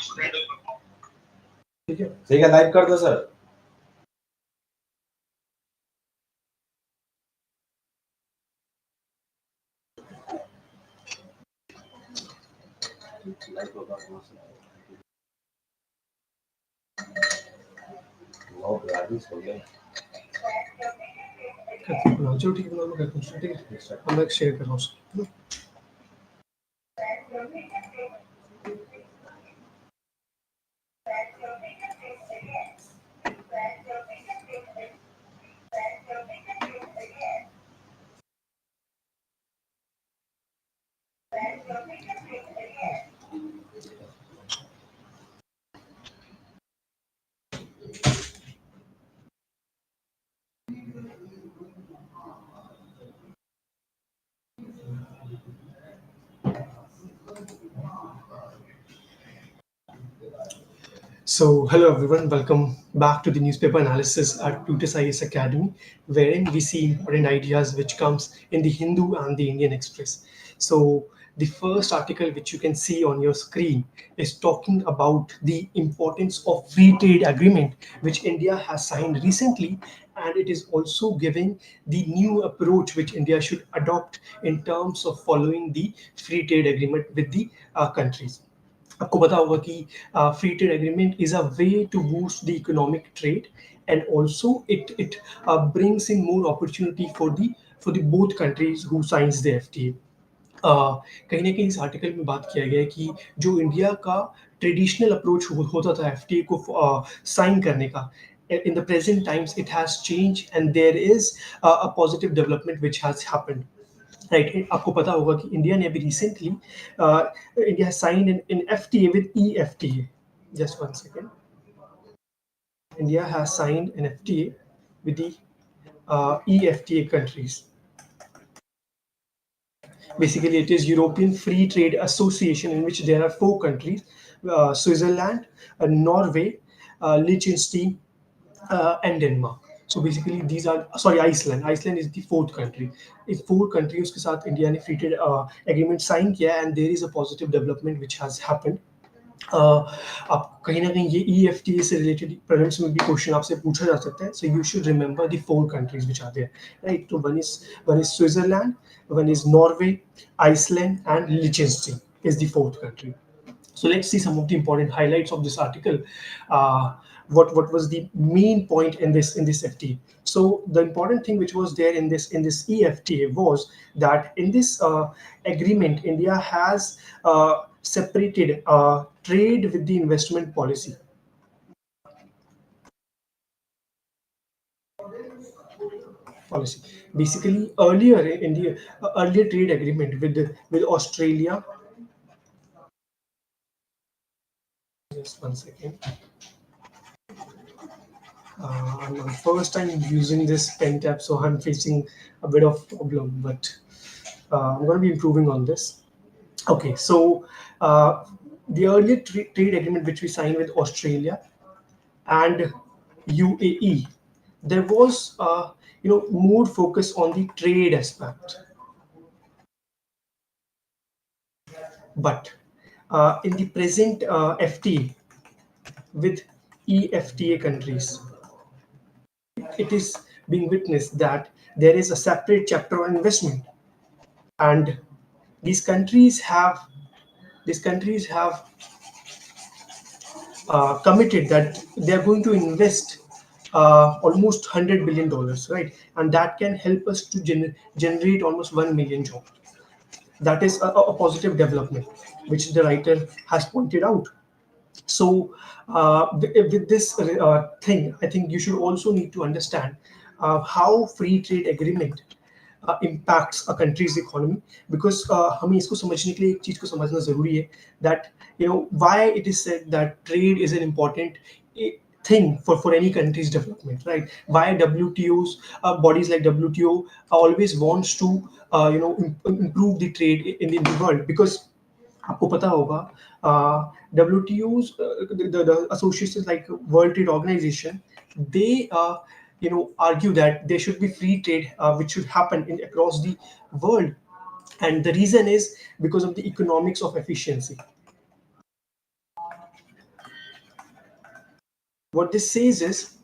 ठीक है, सही है, लाइक कर दो सर। लाइक होगा हो गया। चलो ठीक है, मैं करता हूँ, ठीक है, मैं शेयर कर रहा हूँ। So, hello everyone, welcome back to the newspaper analysis at Plutus IAS Academy, wherein we see important ideas which comes in the Hindu and the Indian Express. So, the first article which you can see on your screen is talking about the importance of free trade agreement which India has signed recently, and it is also giving the new approach which India should adopt in terms of following the free trade agreement with the countries. आपको पता होगा कि free trade agreement is a way to boost the economic trade and also it brings in more opportunity for the both countries who signs the FTA. कहीं ना कहीं इस article में बात किया गया है कि जो इंडिया का ट्रेडिशनल अप्रोच होता था एफटीए को साइन करने का, in the present times it has changed and there is a positive development which has happened. Right, आपको पता होगा कि इंडिया ने अभी recently India signed in FTA with EFTA. Just one second. India has signed an FTA with the EFTA countries. Basically, it is European Free Trade Association, in which there are 4 countries: Switzerland, Norway, Liechtenstein, and Denmark. So basically, these are Iceland. Iceland is the 4th country. इस 4 countries के साथ India ने free trade agreement sign किया है, and there is a positive development which has happened. आप कहीं ना कहीं ये EFTA से रिलेटेड प्रीलिम्स में भी क्वेश्चन आपसे पूछा जा सकता है. So you should remember the 4 countries which are there, right? So one is Switzerland, one is Norway, Iceland, and Liechtenstein is the 4th country. So let's see some of the important highlights of this article. What was the main point in this FTA? So the important thing which was there in this EFTA was that in this agreement, India has separated trade with the investment policy. Basically, earlier in the earlier trade agreement with Australia. Just one second. I'm first time using this pen tab, so I'm facing a bit of problem, but I'm going to be improving on this. Okay, so the earlier trade agreement which we signed with Australia and UAE, there was more focus on the trade aspect. But in the present FTA with EFTA countries, it is being witnessed that there is a separate chapter on investment, and these countries have committed that they are going to invest almost $100 billion, right? And that can help us to generate almost 1 million jobs. That is a positive development which the writer has pointed out. So with this thing, I think you should also need to understand how free trade agreement impacts a country's economy, because हमें इसको समझने के लिए एक चीज को समझना जरूरी है, that why it is said that trade is an important thing for any country's development, right? Why WTO's bodies like WTO always wants to improve the trade in the world, because आपको पता होगा WTO's the associations like World Trade Organization, they argue that there should be free trade which should happen across the world, and the reason is because of the economics of efficiency. What this says is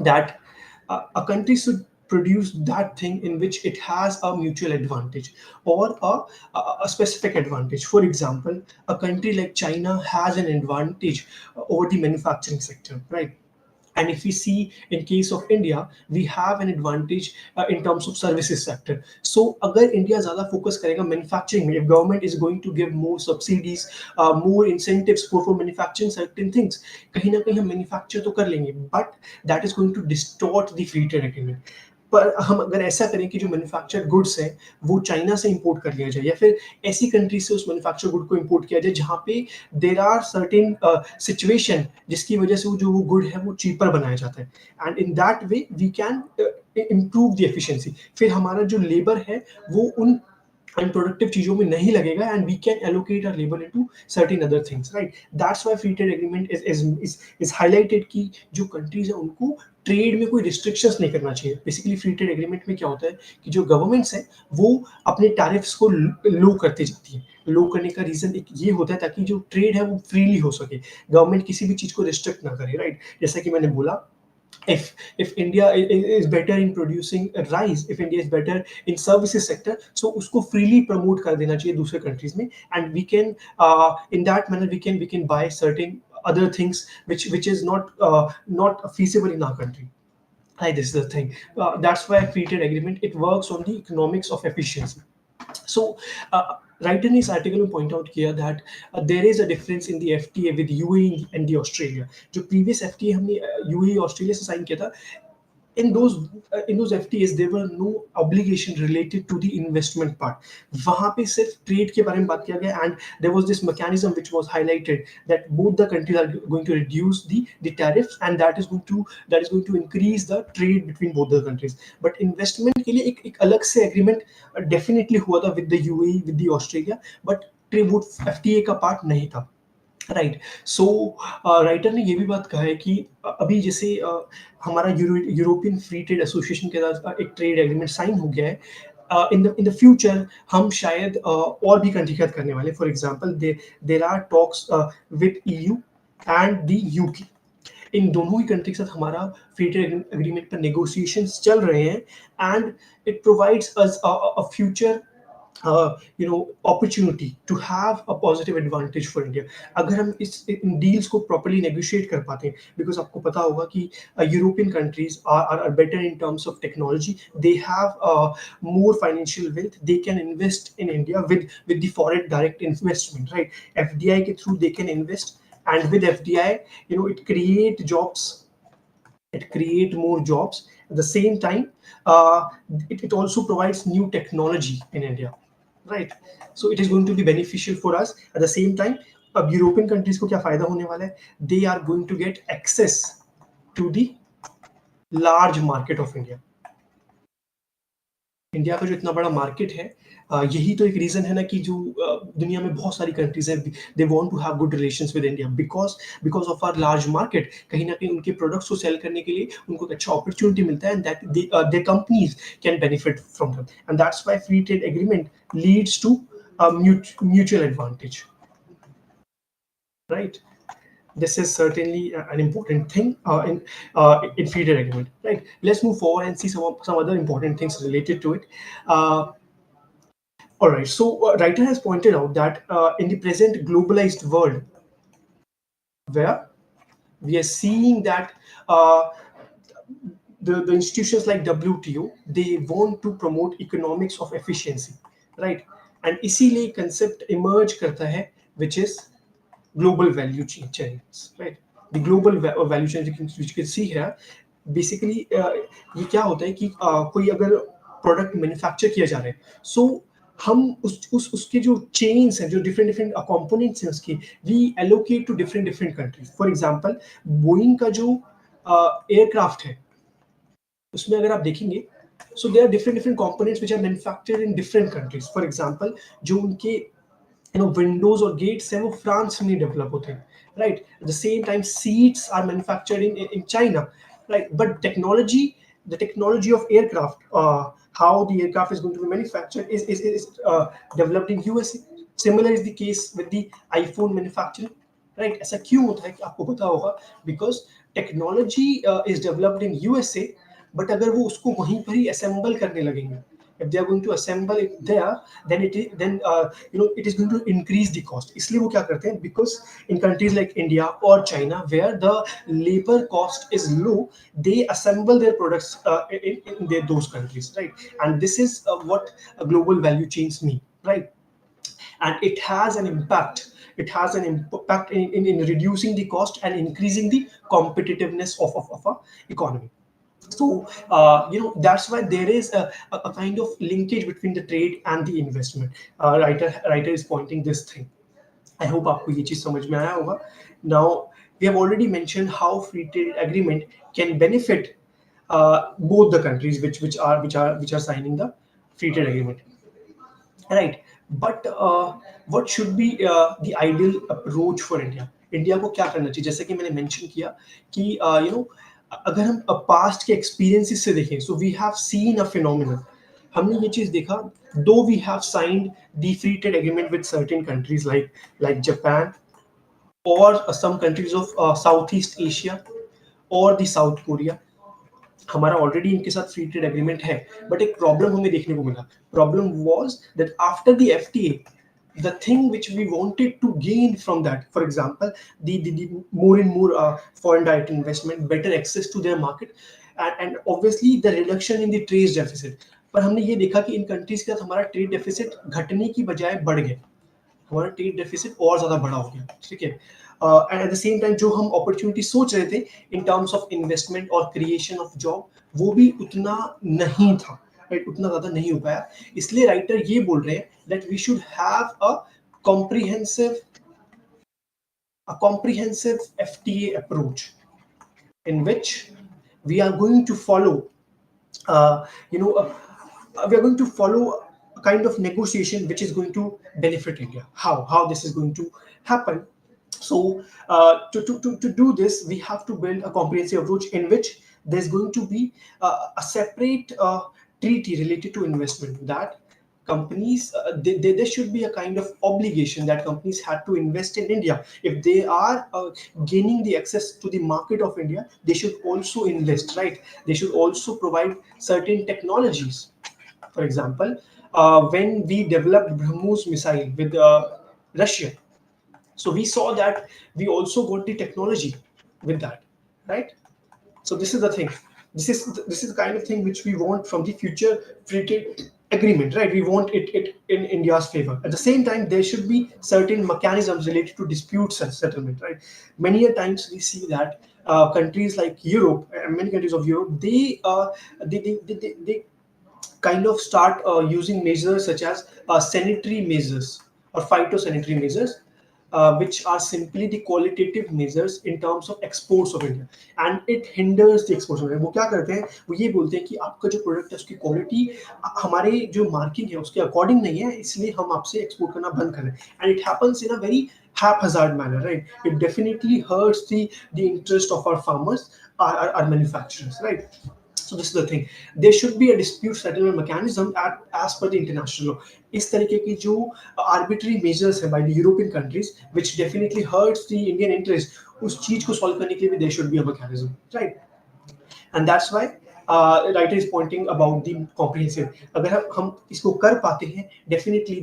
that a country should produce that thing in which it has a mutual advantage or a specific advantage. For example, a country like China has an advantage over the manufacturing sector, right? And if we see in case of India, we have an advantage in terms of services sector. So agar India zyada focus karega manufacturing mein, if government is going to give more subsidies, more incentives for manufacturing certain things, kahin na kahin hum manufacture to kar lenge, but that is going to distort the free trade agreement. पर हम अगर ऐसा करें कि जो manufactured goods है वो China से इंपोर्ट कर लिया जाए या फिर ऐसी कंट्री से उस मैन्युफैक्चर्ड गुड को इंपोर्ट किया जाए जहाँ पे देर आर सर्टेन सिचुएशन जिसकी वजह से वो जो वो गुड है वो चीपर बनाया जाता है, and in that way we can improve the efficiency. फिर हमारा जो लेबर है वो उन unproductive चीजों में नहीं लगेगा, and we can allocate our labor into certain other things, right? That's why free trade agreement is highlighted कि जो countries है उनको ट्रेड में कोई रिस्ट्रिक्शंस नहीं करना चाहिए. बेसिकली फ्री ट्रेड एग्रीमेंट में क्या होता है कि जो गवर्नमेंट्स है वो अपने टैरिफ्स को लो करते जाती है. लो करने का रीजन एक ये होता है ताकि जो ट्रेड है वो फ्रीली हो सके, गवर्नमेंट किसी भी चीज को रिस्ट्रिक्ट ना करे, राइट? जैसा कि मैंने बोला, if India is better in producing rice, if India is better in services sector, so usko freely promote kar dena chahiye दूसरे countries में, and we can in that manner we can buy certain other things which is not feasible in our country. Hi, this is the thing. That's why free trade agreement, it works on the economics of efficiency. So, writer in his article will point out here that there is a difference in the FTA with UAE and the Australia. जो previous FTA हमने UAE Australia से sign किया था, in those FTAs there were no obligation related to the investment part. वहाँ पे सिर्फ trade के बारे में बात किया गया, and there was this mechanism which was highlighted that both the countries are going to reduce the tariffs, and that is going to increase the trade between both the countries. But investment के लिए एक अलग से agreement definitely हुआ था with the UAE, with the Australia, but वो FTA का part नहीं था. राइट. सो राइटर ने ये भी बात कहा है कि अभी जैसे हमारा यूरोपियन फ्री ट्रेड एसोसिएशन के साथ एक ट्रेड एग्रीमेंट साइन हो गया है. इन द फ्यूचर हम शायद और भी कंट्री के साथ करने वाले. For example there are talks with EU and the UK. इन दोनों ही कंट्री के साथ हमारा फ्री ट्रेड एग्रीमेंट पर नेगोशिएशंस चल रहे हैं, and it provides us a future opportunity to have a positive advantage for India. अगर हम इन डील्स को properly negotiate कर पाते हैं, because आपको पता होगा कि European countries are better in terms of technology. They have more financial wealth. They can invest in India with the foreign direct investment, right? FDI के through they can invest, and with FDI, it create jobs. It create more jobs. At the same time, it also provides new technology in India, right? So it is going to be beneficial for us. At the same time, अब European countries को क्या फायदा होने वाला है? They are going to get access to the large market of India. India का जो इतना बड़ा मार्केट है, यही तो एक रीजन है ना कि जो दुनिया में बहुत सारी कंट्रीज हैं, they want to have good relations with India because of our large market. कहीं ना कहीं उनके प्रोडक्ट्स को सेल करने के लिए उनको एक अच्छा अपॉर्चुनिटी मिलता है, and that their companies can benefit from that, and that's why free trade agreement leads to mutual advantage, right? This is certainly an important thing in free trade agreement, right? Let's move forward and see some other important things related to it. All right, so writer has pointed out that in the present globalized world, where we are seeing that the institutions like WTO, they want to promote economics of efficiency, right? And इसीलिए concept emerge करता है, which is global value chains, right? The global value chain which you can see here, basically ये क्या होता है कि कोई अगर प्रोडक्ट मैन्युफैक्चर किया जा रहा है, सो हम उसके जो चेन्स हैं, जो डिफरेंट कंपोनेंट्स हैं उसकी, we allocate to different countries. For example, Boeing का जो एयरक्राफ्ट है उसमें अगर आप देखेंगे, so there are different components which are manufactured in different countries. For example, जो उनके विंडोज और गेट्स हैं वो फ्रांस में डेवलप होते हैं, right? At the same time seats are manufactured in China, right? But the technology of aircraft, how the aircraft is going to be manufactured is developed in USA. Similar is the case with the iPhone manufacturing. Right. ऐसा क्यों होता है कि आपको पता होगा, because technology is developed in USA, but अगर वो उसको वहीं पर ही असेंबल करने लगेंगे, if they are going to assemble it there, then it is going to increase the cost. इसलिए वो क्या करते हैं, because in countries like India or China where the labor cost is low, they assemble their products those countries, right? And this is what a global value chains mean, right? And it has an impact. It has an impact in reducing the cost and increasing the competitiveness of our economy. So that's why there is a kind of linkage between the trade and the investment. Writer is pointing this thing. I hope आपको ये चीज समझ में आया होगा. Now we have already mentioned how free trade agreement can benefit both the countries which are signing the free trade agreement, right? But what should be the ideal approach for India? India को क्या करना चाहिए? जैसे कि मैंने mention किया कि अगर हम पास्ट के एक्सपीरियंसेस से देखें, so we have seen a phenomenon. हमने ये चीज देखा, though we have signed the free trade agreement with certain countries like Japan और some countries of South East Asia और द साउथ कोरिया. हमारा ऑलरेडी इनके साथ फ्री ट्रेड एग्रीमेंट है, बट एक प्रॉब्लम हमें देखने को मिला. Problem was that after the FTA, the thing which we wanted to gain from that, for example, the more and more foreign direct investment, better access to their market, and obviously the reduction in the trade deficit. पर हमने ये देखा कि इन countries के साथ हमारा trade deficit घटने की बजाय बढ़ गया. हमारा ट्रेड डेफिसिट और ज्यादा बड़ा हो गया, ठीक है. And eight the same time जो हम अपॉर्चुनिटी सोच रहे थे इन टर्म्स ऑफ इन्वेस्टमेंट और क्रिएशन ऑफ जॉब, वो भी उतना नहीं था, राइट, उतना ज्यादा नहीं हो पाया. इसलिए राइटर ये बोल रहे हैं that we should have comprehensive a comprehensive FTA approach in which we are going to follow you know we are going to follow a kind of negotiation which is going to benefit India. How this is going to happen? So to do this, we have to build a comprehensive approach in which there's going to be a separate treaty related to investment, that companies there should be a kind of obligation that companies had to invest in India. If they are gaining the access to the market of India, they should also invest, right? They should also provide certain technologies. For example, when we developed BrahMos missile with Russia, so we saw that we also got the technology with that, right? So this is the thing. This is the kind of thing which we want from the future free trade agreement, right? We want it in India's favor. At the same time, there should be certain mechanisms related to dispute settlement, right? Many a times we see that countries like Europe and many countries of Europe, they kind of start using measures such as sanitary measures or phytosanitary measures, which are simply the qualitative measures in terms of exports of India, and it hinders the exports of India. वो क्या करते हैं, वो ये बोलते हैं कि आपका जो प्रोडक्ट है उसकी क्वालिटी हमारे जो मार्किंग है उसके अकॉर्डिंग नहीं है, इसलिए हम आपसे एक्सपोर्ट करना बंद कर रहे हैं. And it happens in a very haphazard manner, right? It definitely hurts the interest of our farmers, our manufacturers, right? So this is the thing. There should be a dispute settlement mechanism as per the international law. इस तरीके की जो arbitrary measures है by the European countries, which definitely hurts the Indian interest, उस चीज को solve करने के लिए भी there should be a mechanism, right? And that's why writer is pointing about the comprehensive. अगर हम इसको कर पाते हैं, definitely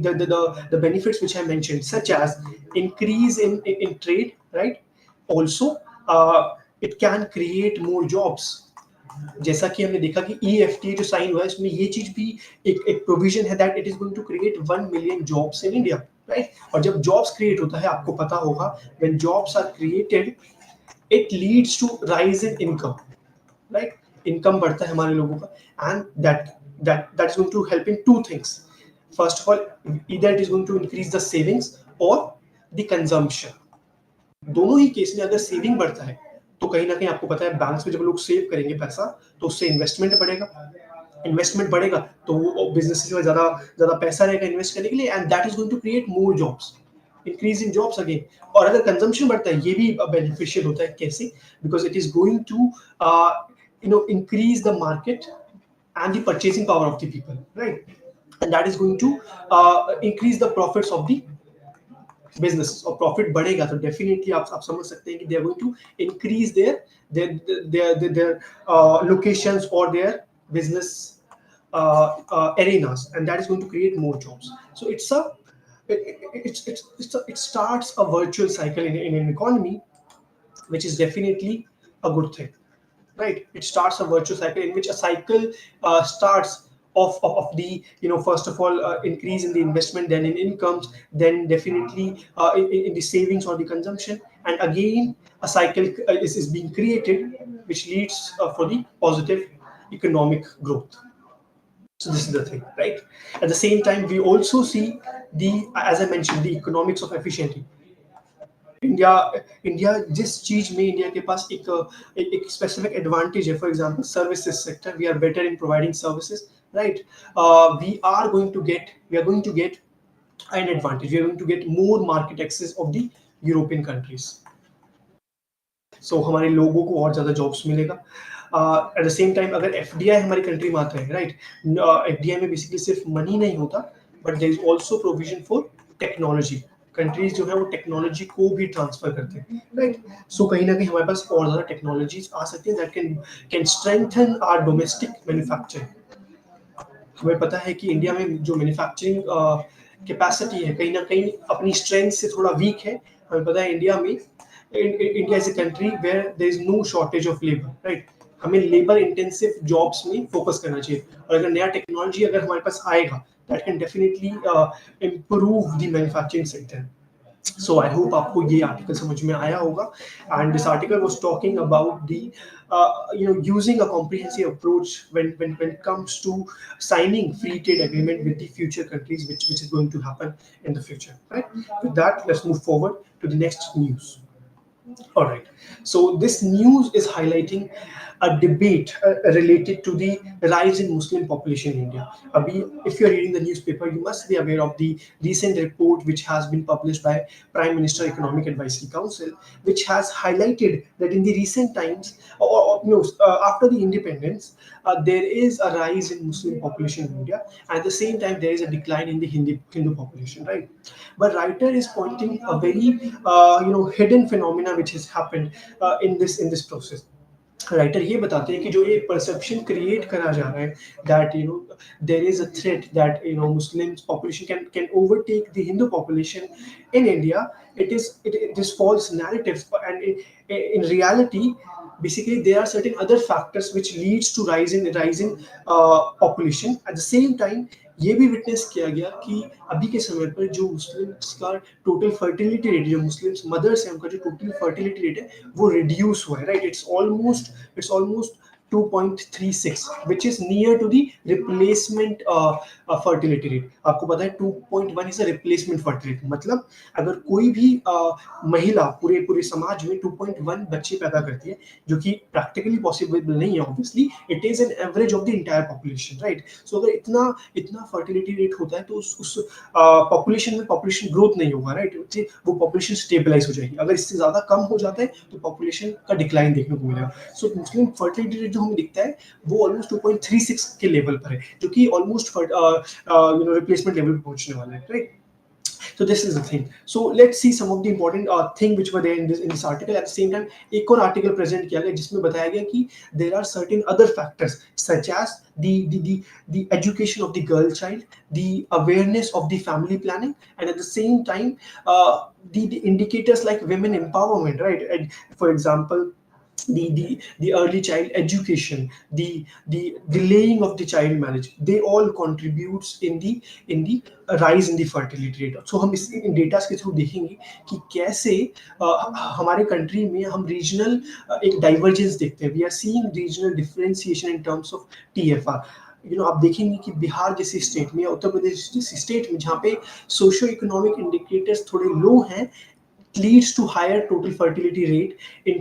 the benefits which I mentioned, such as increase in trade, right? Also, it can create more jobs. जैसा कि हमने देखा कि EFTA जो साइन हुआ है, इसमें ये चीज भी एक प्रोविजन है that it is going to create 1 million jobs in India, right? और जब जॉब्स क्रिएट होता है, आपको पता होगा, when jobs are created, it leads to rise in income, right? Income बढ़ता है हमारे लोगों का, and that is going to help in two things. First of all, either it is going to increase the savings or the consumption. दोनों ही case में अगर saving बढ़ता है, तो कहीं ना कहीं आपको पता है बैंक्स में जब लोग सेव करेंगे पैसा, तो उससे इन्वेस्टमेंट बढ़ेगा. इन्वेस्टमेंट बढ़ेगा तो वो बिजनेस में ज्यादा ज्यादा पैसा रहेगा इन्वेस्ट करने के लिए, and that is going to create more jobs, increase in jobs again. और अगर कंजम्पशन बढ़ता है, ये भी बेनिफिशियल होता है. कैसे? Because it is going to increase the market and the purchasing power of the people, right? And that is going to increase the profits of the businesses और profit बढ़ेगा तो definitely आप समझ सकते हैं कि they are going to increase their locations or their business arenas, and that is going to create more jobs. So it starts a virtual cycle in an economy, which is definitely a good thing, right? It starts a virtuous cycle in which a cycle starts of the, first of all, increase in the investment, then in incomes, then definitely in the savings or the consumption, and again a cycle is being created, which leads for the positive economic growth. So this is the thing, right? At the same time, we also see the, as I mentioned, the economics of efficiency. India India जिस चीज में India के पास एक specific advantage है, for example services sector, we are better in providing services, right? We are going to get an advantage. We are going to get more market access of the European countries. So हमारे लोगों को और ज्यादा jobs मिलेगा. At the same time अगर FDI हमारी country में आता है, राइट, एफडीआई में बेसिकली सिर्फ मनी नहीं होता, but there is also provision for technology. Countries जो है वो टेक्नोलॉजी को भी ट्रांसफर करते हैं, राइट? सो कहीं ना कहीं हमारे पास और ज्यादा टेक्नोलॉजीज आ सकती हैं that can strengthen our domestic manufacturing. हमें पता है कि इंडिया में जो मैन्युफैक्चरिंग कैपेसिटी है कहीं ना कहीं अपनी स्ट्रेंथ से थोड़ा वीक है. हमें पता है इंडिया में, India is a country where there is no shortage of labour, right? हमें लेबर इंटेंसिव जॉब्स में फोकस करना चाहिए, और अगर नया टेक्नोलॉजी अगर हमारे पास आएगा that can definitely improve the manufacturing sector. So I hope आपको ये आर्टिकल समझ में आया होगा. And this article was talking about the using a comprehensive approach when it comes to signing free trade agreement with the future countries, which is going to happen in the future, right? With that, let's move forward to the next news. All right. So this news is highlighting a debate related to the rise in Muslim population in India. Abhi, if you are reading the newspaper, you must be aware of the recent report which has been published by Prime Minister Economic Advisory Council, which has highlighted that in the recent times, after the independence, there is a rise in Muslim population in India. At the same time, there is a decline in the Hindu population, right? But writer is pointing a very hidden phenomena which has happened in this process. Writer ये बताते हैं कि जो ये perception create करा जा रहा है that there is a threat that Muslim population can overtake the Hindu population in India. it is false narratives, and in reality basically there are certain other factors which leads to rising population. At the same time, ये भी witness किया गया कि अभी के समय पर जो मुस्लिम्स का टोटल फर्टिलिटी रेट, जो मुस्लिम्स मदर्स हैं उनका जो टोटल फर्टिलिटी रेट है वो रिड्यूस हुआ है, right? It's almost 2.36, which is near to the replacement fertility rate. आपको पता है 2.1 is a replacement fertility. मतलब अगर कोई भी महिला पूरे समाज में 2.1 बच्चे पैदा करती है, जो कि प्रैक्टिकली पॉसिबल नहीं है, obviously it is an average of the entire population, right? So अगर इतना फर्टिलिटी रेट होता है तो उस पॉपुलेशन में पॉपुलेशन ग्रोथ नहीं होगा, राइट? वो पॉपुलेशन स्टेबलाइज हो जाएगी. अगर इससे ज्यादा कम हो जाता है तो पॉपुलेशन का डिक्लाइन देखने को मिलेगा. सो मुस्लिम फर्टिलिटी रेट जो हमें दिखता है वो ऑलमोस्ट 2.36 के लेवल पर है, जो कि ऑलमोस्ट रिप्लेसमेंट लेवल पे पहुंचने वाला है, right? So this is the thing. So let's see some of the important thing which were there in this article. At the same time, एक और article present किया गया जिसमें बताया गया कि there are certain other factors such as the education of the girl child, the awareness of the family planning, and at the same time, the indicators like women empowerment, right? And for example, the early child education, the delaying of the child marriage, they all contributes in the rise in the fertility rate. So हम इस इन data के through देखेंगे कि कैसे हमारे country में हम regional एक डाइवर्जेंस देखते हैं. We are seeing regional differentiation in terms of TFR. आप देखेंगे कि बिहार जैसी स्टेट में, उत्तर प्रदेश जैसी स्टेट में, जहाँ पे सोशियो इकोनॉमिक इंडिकेटर्स थोड़े लो हैं, leads to higher total fertility rate in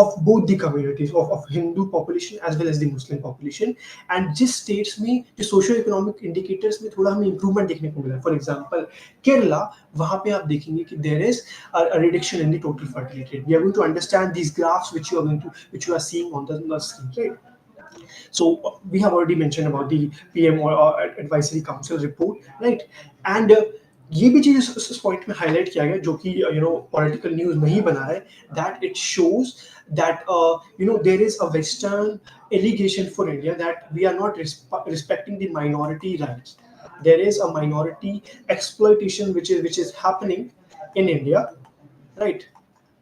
of both the communities of Hindu population as well as the Muslim population. And जिस states में जो socio economic indicators में थोड़ा हमें improvement देखने को मिला, for example केरला, वहाँ पे आप देखेंगे कि there is a reduction in the total fertility rate. We are going to understand these graphs which you are seeing on the screen, right? So we have already mentioned about the PM or Advisory Council report, right? And ये भी चीज इस point में highlight किया गया जो कि political news नहीं बना है, that it shows that there is a western allegation for India that we are not respecting the minority rights. There is a minority exploitation which is happening in India, right?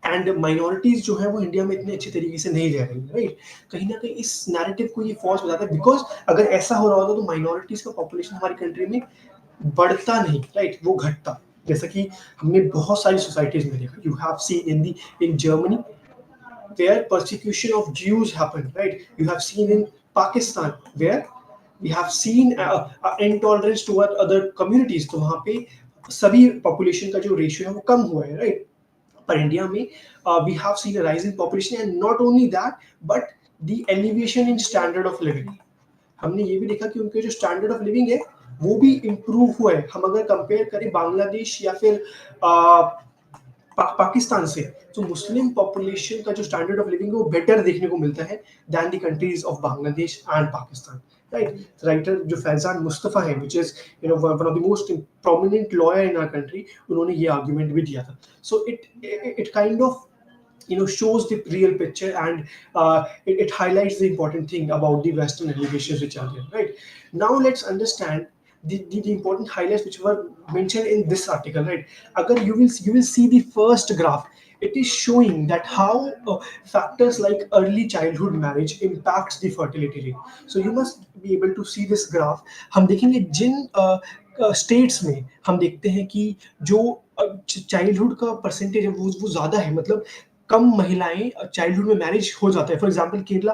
And minorities जो है वो India में इतने अच्छे तरीके से नहीं रह रही है, राइट? कहीं ना कहीं इस नैरेटिव को ये फॉल्स बताता है, बिकॉज अगर ऐसा हो रहा होता तो माइनॉरिटीज का पॉपुलेशन हमारी कंट्री में बढ़ता नहीं, राइट? वो घटता। जैसा कि हमने बहुत सारी सोसाइटीज में देखा, you have seen in Germany where persecution of Jews happened, right? You have seen in Pakistan where we have seen intolerance toward other communities. तो वहाँ पे सभी population का जो ratio है वो कम हुआ है, right? पर इंडिया में we have seen a rise in population, and not only that but the elevation in standard of living. हमने ये भी देखा कि उनके जो स्टैंडर्ड ऑफ लिविंग है वो भी इम्प्रूव हुआ है। हम अगर कंपेयर करें बांग्लादेश या फिर पाकिस्तान से, तो मुस्लिम पॉपुलेशन का जो स्टैंडर्ड ऑफ लिविंग है वो बेटर देखने को मिलता है than the countries of Bangladesh and Pakistan, right? Writer जो फैजान मुस्तफा है, which is one of the most prominent lawyer in our country, उन्होंने ये आर्गुमेंट भी दिया था। So it kind of shows the real picture, and it highlights the important thing about the western elevations which are there, right? Now let's understand the important highlights which were mentioned in this article, right? Agar you will see the first graph, it is showing that how factors like early childhood marriage impacts the fertility rate. So you must be able to see this graph. हम देखेंगे जिन states में हम देखते हैं कि जो childhood का percentage है वो ज्यादा है, मतलब कम महिलाएं चाइल्डहुड में मैरिज हो जाता है। फॉर एग्जांपल केरला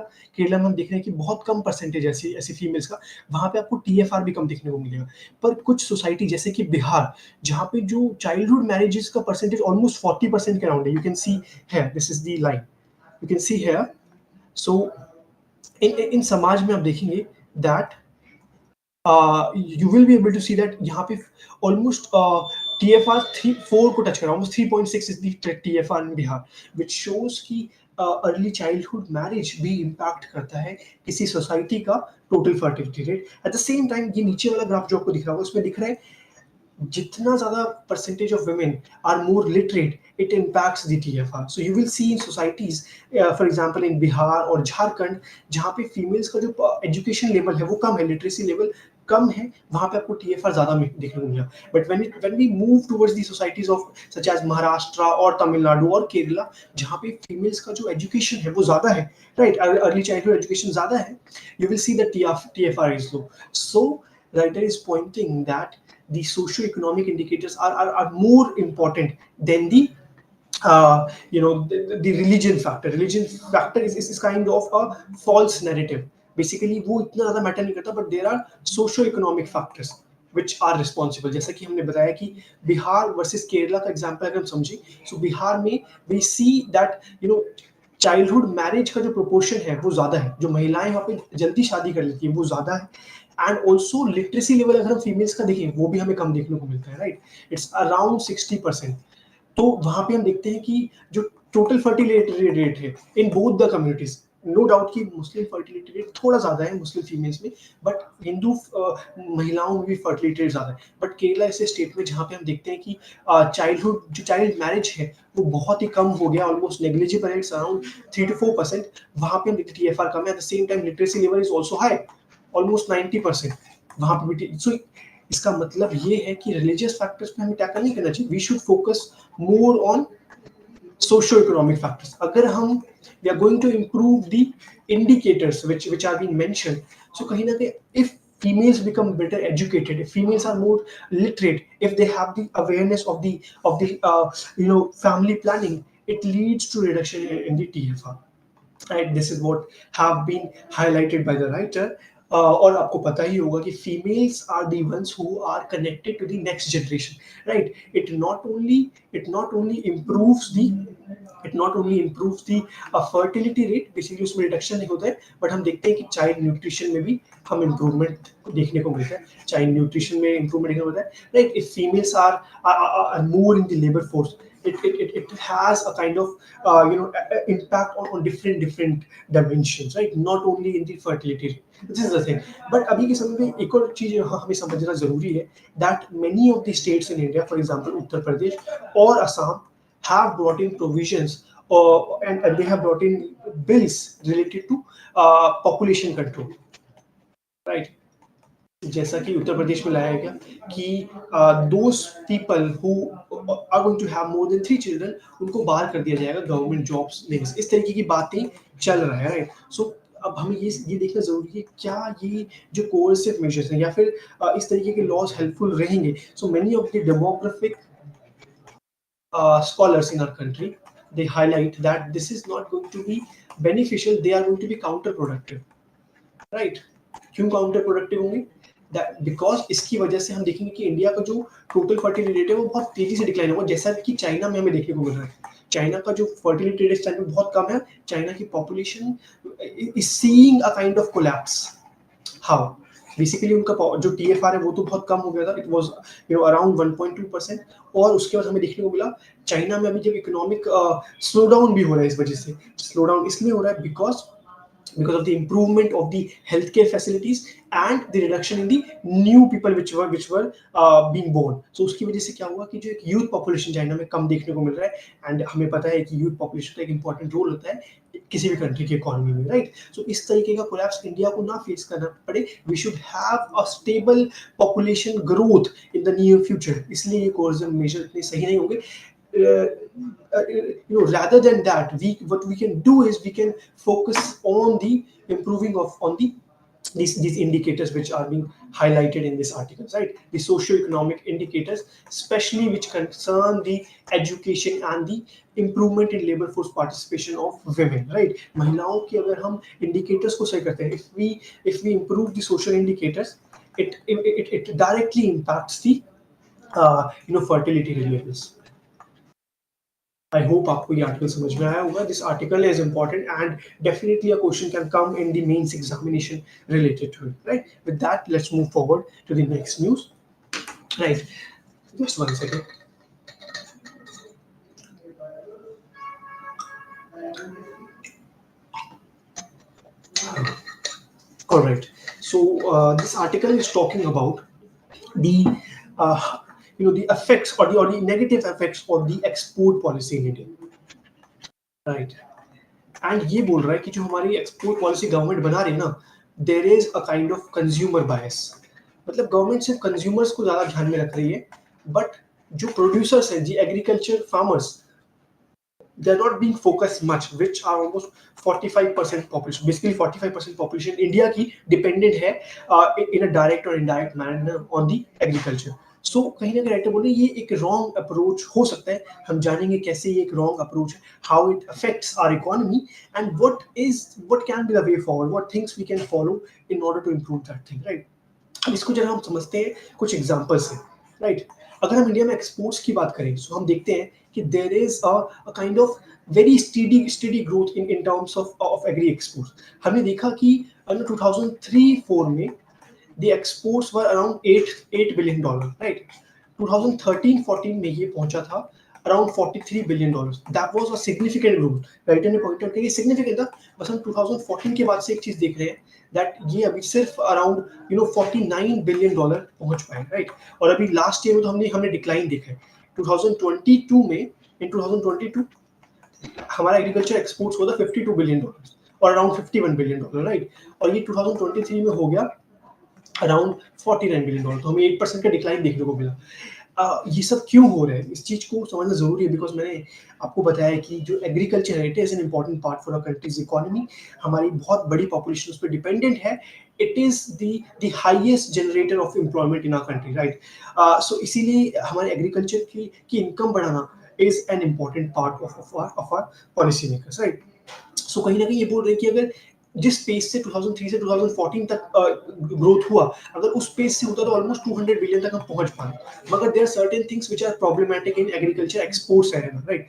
में हम देख रहे हैं कि बहुत कम परसेंटेज ऐसी ऐसी फीमेल्स का, वहां पे आपको टीएफआर भी कम देखने को मिलेगा। पर कुछ सोसाइटी जैसे कि बिहार, जहाँ पे जो चाइल्डहुड मैरिजेस का परसेंटेज ऑलमोस्ट 40% के अराउंड है, यू कैन सी है, this is the line, you can see है। सो इन समाज में आप देखेंगे that you will be able to see that यहाँ पे almost TFR 4 को टच करा, almost 3.6 is the TFR in Bihar, which shows कि अर्ली चाइल्डहुड मैरिज भी इम्पैक्ट करता है किसी सोसाइटी का total fertility rate. Eight the same time ये नीचे वाला ग्राफ जो आपको दिख रहा होगा उसमें दिख रहा है जितना ज्यादा percentage of women are more literate, it impacts the TFR. So you will see in societies, for example in Bihar और झारखंड, जहाँ पे फीमेल्स का जो एजुकेशन लेवल है वो कम है, लिटरेसी लेवल कम है, वहां पे आपको TFR ज्यादा देखने को मिला। But when we move towards the societies of such as Maharashtra और तमिलनाडु और केरला, जहाँ पे फीमेल्स का जो एजुकेशन है वो ज्यादा है, राइट, अर्ली चाइल्डहुड एजुकेशन ज्यादा है, you will see that TFR is low. So writer is pointing that the socio-economic indicators are more important than the the religion factor. Religion factor is kind of a false narrative. Basically वो इतना ज़्यादा matter नहीं करता, but there are socio-economic factors which are responsible. जैसा कि हमने बताया कि बिहार वर्सेस केरला का एग्जांपल अगर हम समझें, so बिहार में we see that childhood marriage का जो प्रोपोर्शन है वो ज्यादा है, जो महिलाएं वहाँ पे जल्दी शादी कर लेती है वो ज्यादा है, एंड ऑल्सो लिटरेसी लेवल अगर हम फीमेल्स का देखें वो भी हमें कम देखने को मिलता है, राइट? It's around 60%। तो वहां पे हम देखते हैं कि जो टोटल फर्टिलिटी रेट है in both the communities, no doubt कि मुस्लिम फर्टिलिटी रेट थोड़ा ज्यादा है मुस्लिम फीमेल्स में, बट हिंदू महिलाओं में भी फर्टिलिटी रेट ज्यादा है। बट केरला ऐसे स्टेट में जहाँ पे हम देखते हैं कि चाइल्डहुड जो चाइल्ड मैरिज है वो बहुत ही कम हो गया, ऑलमोस्ट नेग्लिजिबल है, इट्स अराउंड 3 to 4%। वहां पे हम देखते हैं टीएफआर कम है, eight the same time literacy level is also high, almost 90%। वहां पे भी सो इसका मतलब ये है कि रिलीजियस फैक्टर्स पे हमें टैकल नहीं करना चाहिए, we should focus more on socio-economic factors. अगर हम we are going to improve the indicators which are being mentioned, so कहीं ना कहीं if females become better educated, if females are more literate, if they have the awareness of the family planning, it leads to reduction in the TFR. Right, this is what have been highlighted by the writer. और आपको पता ही होगा कि females are the ones who are connected to the next generation, right? It not only improves the fertility rate, basically उसमें reduction नहीं होता है, but हम देखते हैं कि चाइल्ड न्यूट्रिशन में भी हम इम्प्रूवमेंट देखने को मिलता है, चाइल्ड न्यूट्रिशन में इम्प्रूवमेंट देखने को मिलता है, right? If females are more in the labour force, it has a kind of impact on different dimensions, right? Not only in the fertility rate. This is the thing. But अभी के समय में एक और चीज हमें समझना जरूरी है, that many of the states in India, for example Uttar Pradesh or Assam, have brought in provisions and they have brought in bills related to population control, right? जैसा कि उत्तर प्रदेश में लाया गया कि those people who are going to have more than 3 children, उनको बाहर कर दिया जाएगा गवर्नमेंट जॉब्स में। इस तरीके की बातें चल रहा है, राइट? सो अब हमें ये देखना जरूरी है क्या ये जो कोर्सिव मेजर्स हैं या फिर इस तरीके के लॉज हेल्पफुल रहेंगे। So many of the demographic scholars in our country, they highlight that this is not going to be beneficial, they are going to be counterproductive, right? क्यों counterproductive होंगे? That because इसकी वजह से हम देखेंगे कि India का जो टोटल फर्टिलिटी रेट है वो बहुत तेजी से डिक्लाइन होगा, जैसा कि चाइना में हमें देखने को मिल रहा है। चाइना का जो फर्टिलिटी रेट चाइना में बहुत कम है, चाइना की population is seeing a kind of collapse. How? Basically उनका जो TFR है वो तो बहुत कम हो गया था, इट वाज अराउंड 1.2%, और उसके बाद हमें देखने को मिला चाइना में अभी जब इकोनॉमिक स्लो डाउन भी हो रहा है। इस वजह से स्लो डाउन इसलिए हो रहा है because of the improvement of the healthcare facilities and the reduction in the new people which were being born. So उसकी वजह से क्या हुआ कि जो एक youth population चाइना में कम देखने को मिल रहा है, and हमें पता है कि youth population का एक important role होता है किसी भी कंट्री की इकोनॉमी में, राइट? सो इस तरीके का कोलैप्स इंडिया को ना फेस करना पड़े, we should have a stable population growth in the near future. इसलिए ये कोर्सिव मेजर इतने सही नहीं होंगे। Rather than that, what we can do is we can focus on the improving on the these indicators which are being highlighted in this article, right? The socio-economic indicators, especially which concern the education and the improvement in labor force participation of women, right? महिलाओं के अगर हम indicators को सही करते हैं, if we improve the social indicators, it directly impacts the fertility levels. I hope आपको ये आर्टिकल समझ में आया होगा। This article is important and definitely a question can come in the mains examination related to it, right? With that, let's move forward to the next news, right? Just one second. All right. So this article is talking about the the effects or the negative effects of the export policy in India, right? And ये बोल रहा है कि जो हमारी export policy government बना रही है ना, there is a kind of consumer bias. मतलब गवर्नमेंट सिर्फ कंज्यूमर्स को ज्यादा ध्यान में रख रही है, बट जो प्रोड्यूसर्स हैं, जी agriculture farmers, they are not being focused much, which are almost 45% population, basically 45% population India की डिपेंडेंट है in a direct or indirect manner on the agriculture. सो कहीं ना कहीं राइटर बोले ये एक रॉन्ग अप्रोच हो सकता है। हम जानेंगे कैसे ये एक रॉन्ग अप्रोच है, how it affects our economy and what can be the way forward, what things we can follow in order to improve that thing, right? अब इसको जरा हम समझते हैं कुछ एग्जांपल से, राइट? अगर हम इंडिया में एक्सपोर्ट्स की बात करें, सो हम देखते हैं कि there is a kind of very steady growth in terms of agri exports. हमने देखा कि 2003-4 में the exports were around $8 billion, right? 2013-14 में ये पहुंचा था around $43 billion. That was a significant growth. Writer ने पॉइंट आउट किया ये significant था। बस हम 2014 के बाद से एक चीज देख रहे हैं that ये अभी सिर्फ around $49 billion पहुंच पाए, right? और अभी लास्ट ईयर में तो हमने डिक्लाइन देखा है। 2022 में, in 2022 हमारा एग्रीकल्चर एक्सपोर्ट्स हुआ था $52 बिलियन और अराउंड $51 बिलियन, राइट? और ये 2023 में हो गया अराउंड $49 बिलियन, तो हमें 8% का डिक्लाइन देखने को मिला। ये सब क्यों हो रहा है, इस चीज को समझना जरूरी है, बिकॉज मैंने आपको बताया कि जो एग्रीकल्चर है it is an important part for a country's economy. हमारी बहुत बड़ी पॉपुलेशन उस पर डिपेंडेंट है। It is the highest generator of employment in our country, right? So इसीलिए हमारे एग्रीकल्चर की इनकम बढ़ाना is an important part of our policy makers, right? So कहीं ना कहीं ये बोल रहे हैं कि अगर जिस पेस से 2003 से 2014 तक ग्रोथ हुआ, अगर उस पेस से होता तो ऑलमोस्ट 200 बिलियन तक हम पहुंच पाए। मगर there are certain things which are problematic in agriculture exports है, राइट?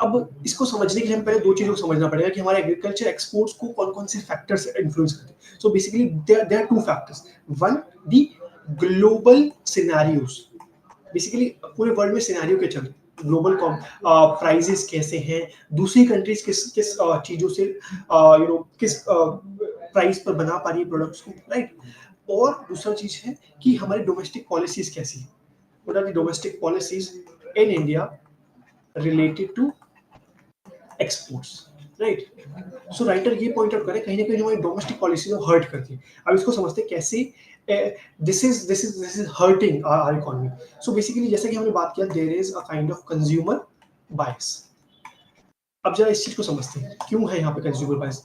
अब इसको समझने के लिए हम पहले दो चीजों को समझना पड़ेगा कि हमारे एग्रीकल्चर एक्सपोर्ट्स को कौन-कौन से फैक्टर्स इन्फ्लुएंस करते हैं। So basically there are two factors. One, the global scenarios, basically पूरे वर्ल्ड में सिनेरियो क्या चल रहे हैं, ग्लोबल प्राइजेस कैसे हैं, दूसरी कंट्रीज किस किस चीज़ों से किस प्राइस पर बना पा रही है प्रोडक्ट्स को, राइट। और दूसरा चीज़ है कि हमारी डोमेस्टिक पॉलिसीज कैसी है, what are the domestic policies in India related to exports, right. So writer ये पॉइंट आउट करें कहीं ना कहीं हमारी डोमेस्टिक पॉलिसी को हर्ट करती है। अब इसको समझते हैं कैसे this is hurting our economy. So basically जैसे कि हमने बात किया, there is a kind of consumer bias. अब जरा इस चीज को समझते हैं क्यों है यहाँ पे कंज्यूमर बायस।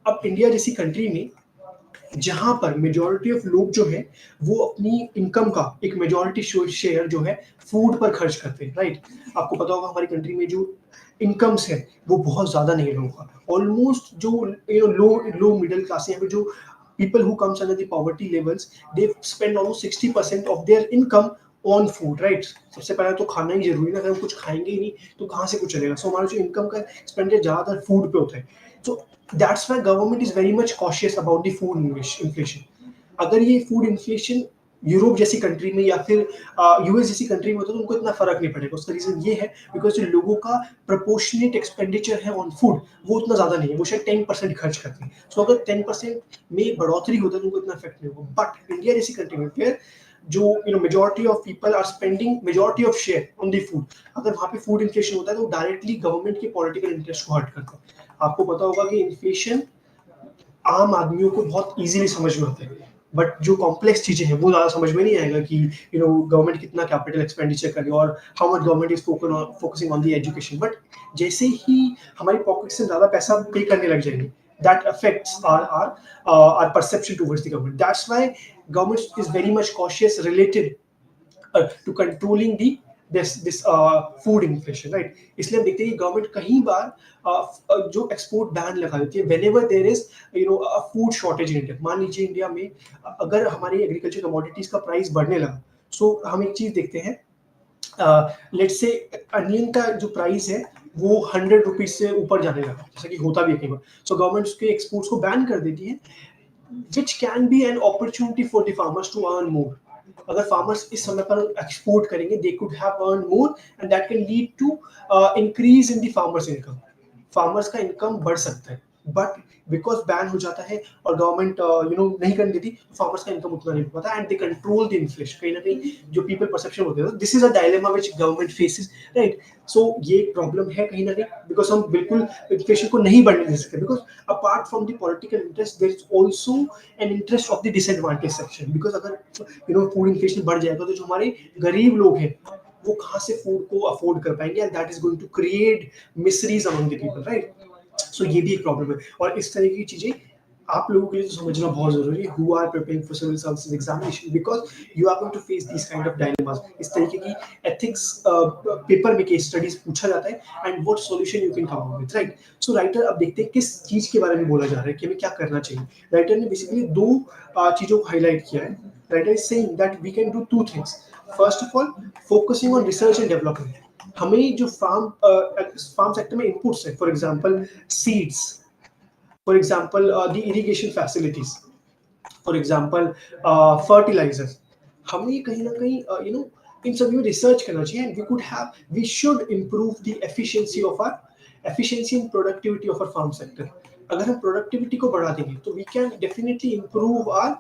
अब इंडिया जैसी कंट्री में जहां पर मेजॉरिटी ऑफ लोग जो है वो अपनी इनकम का एक मेजॉरिटी शेयर जो है फूड पर खर्च करते हैं, राइट। आपको पता होगा हमारी कंट्री में जो इनकम्स है वो बहुत ज्यादा नहीं है लोगों का, ऑलमोस्ट जो लो लो मिडिल क्लास है, जो people who comes under the poverty levels, they spend almost 60% of their income on food, right. सबसे पहले तो खाना ही जरूरी है, अगर हम कुछ खाएंगे ही नहीं तो कहाँ से कुछ चलेगा। सो हमारा जो इनकम का एक्सपेंडिचर ज्यादातर फूड पे होता है। So that's why government is very much cautious about the food inflation. अगर ये फूड इन्फ्लेशन यूरोप जैसी कंट्री में या फिर यूएस जैसी कंट्री में होता तो उनको इतना फर्क नहीं पड़ेगा। उसका रीजन ये है बिकॉज जो लोगों का प्रोपोर्शनेट एक्सपेंडिचर है ऑन फूड वो उतना ज्यादा नहीं है, वो शायद 10% खर्च करते हैं। सो अगर 10% में बढ़ोतरी होता है तो उनको इतना इफेक्ट नहीं होगा। बट इंडिया जैसी कंट्री में फिर जो majority of people are spending majority of share on the food, अगर वहाँ पे फूड इन्फ्लेशन होता है तो डायरेक्टली गवर्नमेंट के पॉलिटिकल इंटरेस्ट को हर्ट करता है। आपको पता होगा कि इन्फ्लेशन आम आदमियों को बहुत इजीली समझ में आता है, बट जो कॉम्प्लेक्स चीजें हैं वो ज्यादा समझ में नहीं आएगा कि गवर्नमेंट कितना कैपिटल एक्सपेंडिचर करे और how much government is focusing on the education. But जैसे ही हमारी पॉकेट से ज्यादा पैसा पे करने लग जाएंगे, that affects our perception towards the government. That's why government is very much cautious related to controlling the this food inflation, right। इसलिए हम देखते हैं कि गवर्नमेंट कई बार जो एक्सपोर्ट बैन लगा देती है whenever there is a food shortage in India। मान लीजिए इंडिया में अगर हमारी एग्रीकल्चर कमोडिटीज का प्राइस बढ़ने लगा, सो हम एक चीज देखते हैं, लेट्स से अनियन का जो प्राइस है वो 100 रुपीज से ऊपर जाने लगा, जैसा कि होता भी है कई बार। सो गवर्नमेंट उसके एक्सपोर्ट्स को बैन कर देती है, which can be an opportunity for the farmers to earn more। अगर फार्मर्स इस समय पर एक्सपोर्ट करेंगे they could have earned more and that can lead to increase in the farmers income। Farmers का इनकम बढ़ सकता है, बट बिकॉज बैन हो जाता है और गवर्नमेंट नहीं करने देती, फार्मर्स का इनकम उतना नहीं हो पाता and they control the inflation. कहीं ना कहीं जो पीपल परसेप्शन होते हैं, this is a dilemma which government faces, right. So ये प्रॉब्लम है कहीं ना कहीं, बिकॉज हम बिल्कुल इन्फ्लेशन को नहीं बढ़ने दे सकते, because apart from the political interest there is also an interest of the disadvantage section. Because अगर फूड इन्फ्लेशन बढ़ जाएगा तो जो हमारे गरीब लोग हैं वो कहाँ से फूड को अफोर्ड कर पाएंगे, and that is going to create miseries among the people, right. So ये भी एक प्रॉब्लम है। और इस तरह की चीजें आप लोगों के लिए समझना बहुत जरूरी है, who are preparing for civil services examination, because you are going to face this kind of dilemmas. इस तरीके की एथिक्स पेपर में केस स्टडीज पूछा जाता है and what solution you can come up with, right. So writer अब देखते हैं किस चीज के बारे में बोला जा रहा है कि हमें क्या करना चाहिए। राइटर ने बेसिकली दो चीजों को हाईलाइट किया है। Writer is saying that we can do two things. First of all, focusing on research and development. हमें जो फार्म सेक्टर में इनपुट्स है, for example seeds, for example the irrigation facilities, for example fertilizers, हमें कहीं ना कहीं इन सभी में रिसर्च करना चाहिए and we should improve the efficiency and productivity of our farm sector। अगर हम प्रोडक्टिविटी को बढ़ा देंगे तो we can definitely improve our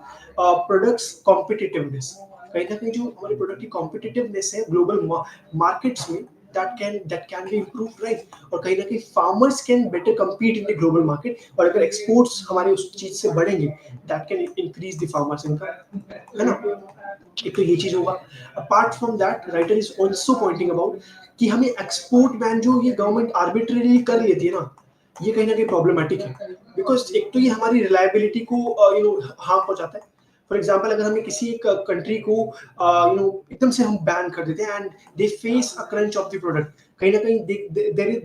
products competitiveness. कहीं ना कहीं जो हमारी प्रोडक्ट की कॉम्पिटिटिवनेस है ग्लोबल मार्केट्स में, that can be improved, right। और कहीं ना कहीं farmers can better compete in the global market, और अगर exports हमारे उस चीज से बढ़ेंगे that can increase the farmers income, है ना। एक तो ये चीज होगा। Apart from that writer is also pointing about कि हमें एक्सपोर्ट बैन जो ये गवर्नमेंट आर्बिट्रेरली कर लेती है ना, ये कहीं ना कहीं प्रॉब्लमेटिक है, बिकॉज एक तो ये हमारी रिलायबिलिटी को हार्म पहुंचाता है। फॉर एग्जाम्पल अगर हमें किसी एक कंट्री को एकदम से हम बैन कर देते हैं and they face a crunch of the product, कहीं ना कहीं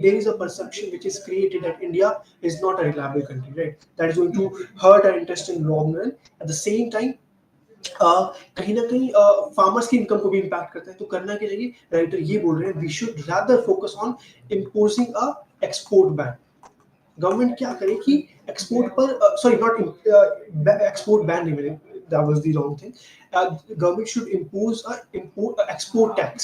there is a perception which is created that India is not a reliable country, right। that is going to hurt our interest in long run। at the same time कहीं ना कहीं farmers की income को भी impact करता है। तो करना क्या चाहिए, राइटर ये बोल रहे हैं we should rather focus on imposing a export ban. Government क्या करे कि एक्सपोर्ट पर सॉरी नॉट एक्सपोर्ट बैन नहीं मिले, that was the wrong thing. Government should impose a export tax.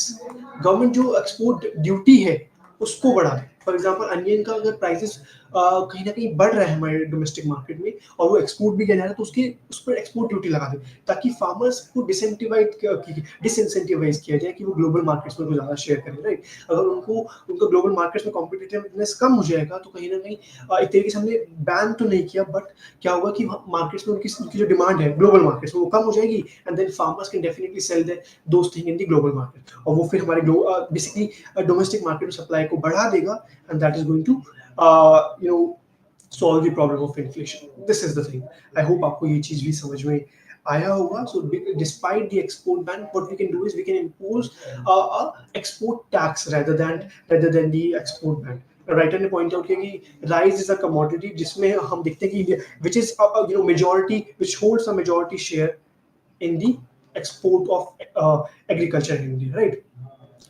Government जो export duty है उसको बढ़ा दे. फॉर एग्जाम्पल अनियन का अगर प्राइसेस कहीं ना कहीं बढ़ रहा है हमारे डोमेस्टिक मार्केट में और वो एक्सपोर्ट भी करना है तो उसके उस पर एक्सपोर्ट ड्यूटी लगा दे ताकि फार्मर्स को डिसइंसेंटिवाइज किया जाए कि वो ग्लोबल मार्केट्स में ज्यादा शेयर करें, राइट. अगर उनका ग्लोबल मार्केट्स में कॉम्पिटिटिवनेस कम हो जाएगा तो कहीं ना कहीं एक तरीके से हमने बैन तो नहीं किया बट क्या होगा कि मार्केट्स में उनकी जो डिमांड है ग्लोबल मार्केट्स में वो कम हो जाएगी and then farmers can definitely sell those thing in the global market और वो फिर हमारे बेसिकली डोमेस्टिक मार्केट में सप्लाई को बढ़ा देगा and that is going to solve the problem of inflation. This is the thing. I hope आपको ये चीज भी समझ में आया होगा. So despite the export ban, what we can do is we can impose a export tax rather than the export ban. Writer ने point out किया कि राइस इज अ कमोडिटी जिसमें हम देखते हैं कि which is majority which holds a majority share in the export of agriculture in India, right.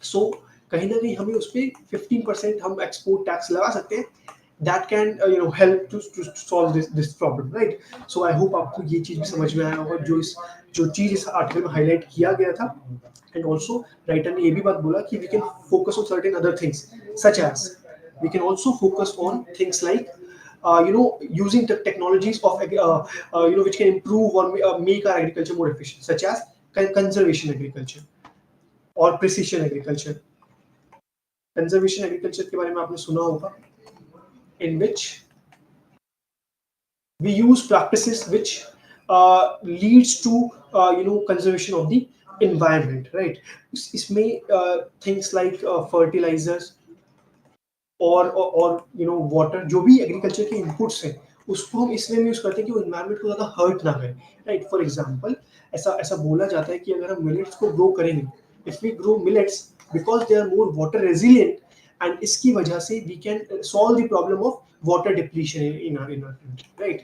So कहीं ना कहीं हमें उस पर 15% हम एक्सपोर्ट टैक्स लगा सकते हैं. That can help to solve this problem, right. So I hope आपको ये चीज भी समझ में आया होगा जो चीज इस आर्टिकल में हाईलाइट किया गया था. एंड ऑल्सो राइटर ने ये भी बात बोला कि we can focus on certain other things such as we can also focus on things like using the technologies of which can improve or make our agriculture more efficient, such as conservation agriculture or precision agriculture. Conservation agriculture के बारे में आपने सुना होगा, in which we use practices which leads to conservation of the environment, right. इसमें things like fertilizers और water जो भी एग्रीकल्चर के इनपुट्स हैं उसको हम इसलिए यूज करते हैं कि वो एनवायरनमेंट को ज्यादा हर्ट ना करे, राइट. फॉर एग्जांपल ऐसा बोला जाता है कि अगर हम मिलेट्स को ग्रो करेंगे, if we grow millets because they are more water resilient and इसकी वजह से we can solve the problem of water depletion in our country, right.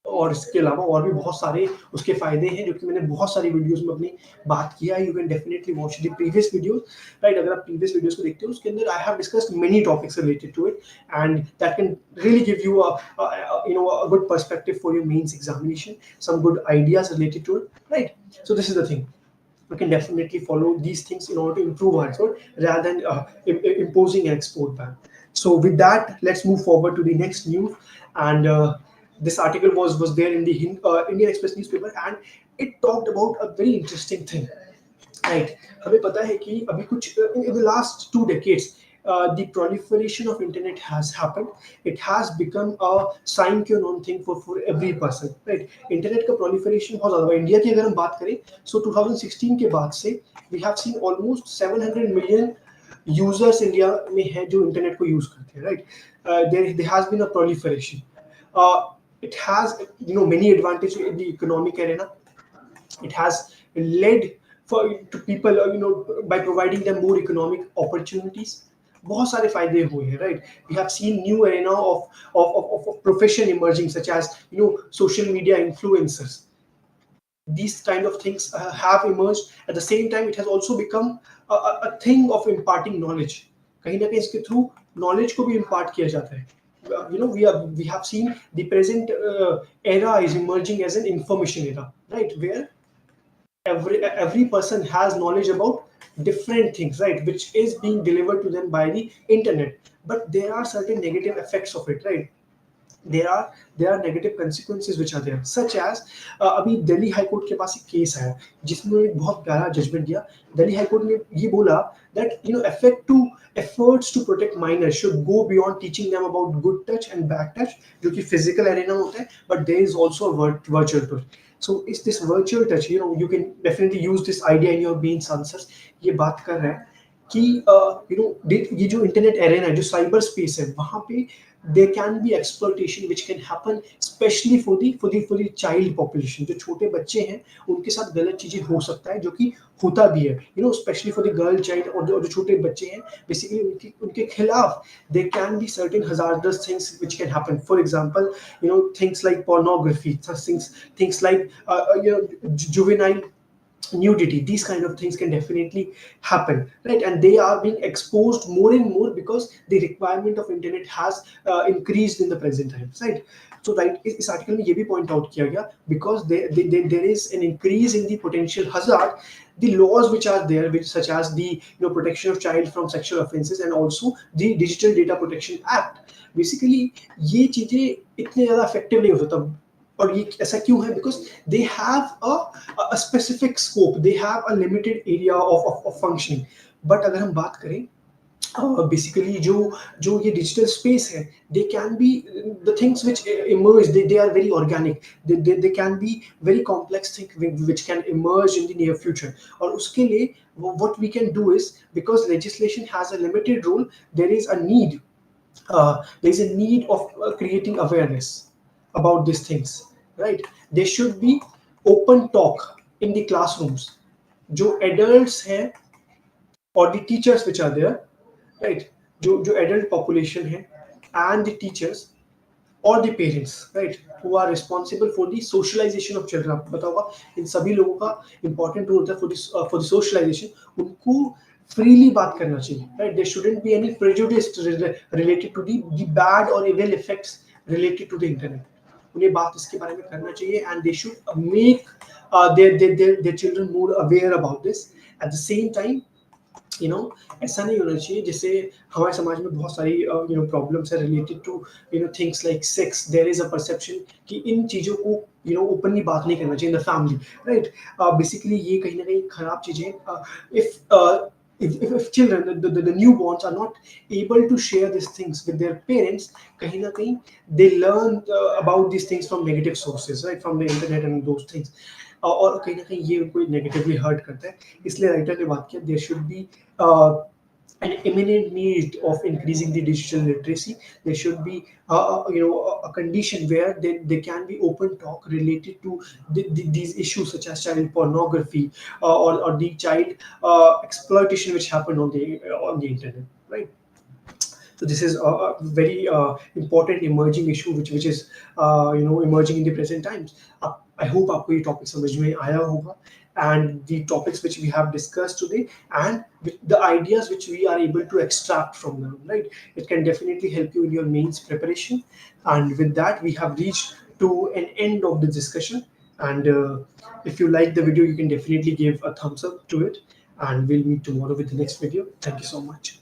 और इसके अलावा और भी बहुत सारे उसके फायदे हैं जो कि मैंने बहुत सारी वीडियोस में अपनी बात किया है. You can definitely watch the previous videos, right. अगर आप प्रीवियस वीडियोस को देखते हो उसके अंदर I have discussed many topics related to it and that can really give you a good perspective for your mains examination, some good ideas related to it, right. So this is the thing. We can definitely follow these things in order to improve our export rather than imposing an export ban. So with that, let's move forward to the next news. And this article was there in the Indian Express newspaper, and it talked about a very interesting thing, right. हमें पता है कि अभी कुछ in the last 2 decades the proliferation of internet has happened. It has become a sine qua non thing for every person, right. internet का proliferation बहुत ज़्यादा है. इंडिया की अगर हम बात करें so 2016 के बाद से we have seen almost 700 million users India में है जो इंटरनेट को यूज करते हैं, right. There has been a proliferation. It has many advantages in the economic arena. It has led to people by providing them more economic opportunities. बहुत सारे फायदे हुए हैं, right. We have seen new arena of profession emerging such as social media influencers. These kind of things have emerged. At the same time, it has also become a thing of imparting knowledge. कहीं ना कहीं इसके through knowledge को भी impart किया जाता है. We have seen the present era is emerging as an information era, right, where every person has knowledge about different things, right, which is being delivered to them by the internet. But there are certain negative effects of it, right. there are negative consequences which are there, such as अभी Delhi high court के पास एक case आया जिसमें एक बहुत प्यारा judgement दिया. दिल्ली हाई कोर्ट ने ये बोला that efforts to protect minors should go beyond teaching them about good touch and bad touch, जो कि physical arena में होता है, but there is also a virtual touch. So is this virtual touch, you can definitely use this idea in your mains answers. ये बात कर रहा है कि ये जो इंटरनेट एरेना है, जो साइबर स्पेस है, वहां पे there can be exploitation which can happen especially for the child population. जो छोटे बच्चे हैं उनके साथ गलत चीजें हो सकता है, जो कि होता भी है, especially for the girl child. और जो छोटे बच्चे हैं basically उनके खिलाफ there can be certain hazardous things which can happen. For example, things like pornography, things like juvenile nudity, these kind of things can definitely happen, right? And they are being exposed more and more because the requirement of internet has increased in the present times, right? So right, इस article में ये भी point out किया गया, because there is an increase in the potential hazard, the laws which are there, which such as the protection of child from sexual offences and also the Digital Data Protection Act, basically ये चीजें इतने ज्यादा effective नहीं हो सकता। और ये ऐसा क्यों है? Because they have a specific scope, they have a limited area of functioning. But अगर हम बात करें बेसिकली जो ये डिजिटल स्पेस है, they can be the things which emerge, they are very organic, they can be very complex thing which can emerge in the near future. और उसके लिए what we can do is, because legislation has a limited role, there is a need, there is a need of creating awareness about these things, right? There should be open talk in the classrooms, जो adults हैं or the teachers which are there, right? जो adult population है and the teachers or the parents, right, who are responsible for the socialization of children। आपको पता होगा इन सभी लोगों का important role होता है for the socialization। उनको freely बात करना चाहिए, right? There shouldn't be any prejudice related to the bad or evil effects related to the internet। उन्हें बात इसके बारे में करना चाहिए and they should make their children more aware about this। At the same time, ऐसा नहीं होना चाहिए जैसे हमारे समाज में बहुत सारी प्रॉब्लम्स है related to things like sex. There is a perception कि इन चीजों को ओपनली बात नहीं करना चाहिए in the family, right? Basically ये कहीं ना कहीं खराब चीजें। if children, the newborns are not able to share these things with their parents, kahin na kahin they learn about these things from negative sources, right, from the internet and those things। और कहीं ना कहीं ये उनको negatively hurt करता है। इसलिए writer ने बात किया, there should be an imminent need of increasing the digital literacy। There should be a condition where there can be open talk related to these issues such as child pornography or the child exploitation which happen on the internet, right? So this is a very important emerging issue which is emerging in the present times। I hope आपको ये topic समझ में आया होगा, and the topics which we have discussed today and the ideas which we are able to extract from them, right? It can definitely help you in your mains preparation। And with that, we have reached to an end of the discussion, and if you like the video, you can definitely give a thumbs up to it, and we'll meet tomorrow with the next video। Thank you so much।